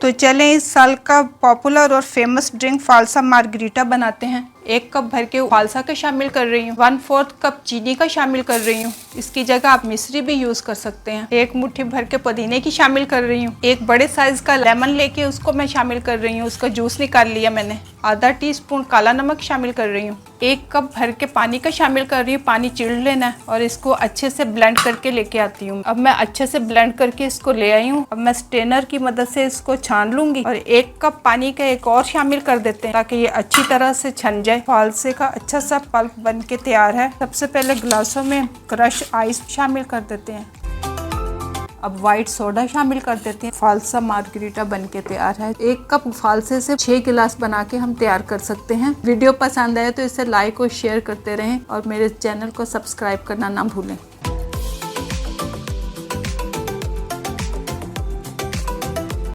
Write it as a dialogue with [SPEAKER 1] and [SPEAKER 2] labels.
[SPEAKER 1] तो चलें इस साल का पॉपुलर और फेमस ड्रिंक फालसा मार्गरीटा बनाते हैं। 1 कप भर के फालसा का शामिल कर रही हूँ। 1/4 कप चीनी का शामिल कर रही हूँ। इसकी जगह आप मिश्री भी यूज कर सकते हैं। 1 मुट्ठी भर के पुदीने की शामिल कर रही हूँ। 1 बड़े साइज का लेमन लेके उसको मैं शामिल कर रही हूँ, उसका जूस निकाल लिया मैंने। आधा टीस्पून काला नमक शामिल कर रही हूँ। 1 कप भर के पानी का शामिल कर रही हूँ। पानी चिड़ लेना है और इसको अच्छे से ब्लेंड करके लेके आती हूँ। अब मैं अच्छे से ब्लेंड करके इसको ले आई हूँ। अब मैं स्ट्रेनर की मदद से इसको छान लूंगी और 1 कप पानी का एक और शामिल कर देते हैं ताकि ये अच्छी तरह से छन जाए। फालसे का अच्छा सा पल्प बन के तैयार है। सबसे पहले गिलासों में क्रश आइस शामिल कर देते हैं। अब व्हाइट सोडा शामिल कर देते हैं। फालसा मार्गरीटा बन के तैयार है। 1 कप फालसे से 6 गिलास बना के हम तैयार कर सकते हैं। वीडियो पसंद आए तो इसे लाइक और शेयर करते रहें और मेरे चैनल को सब्सक्राइब करना ना भूलें।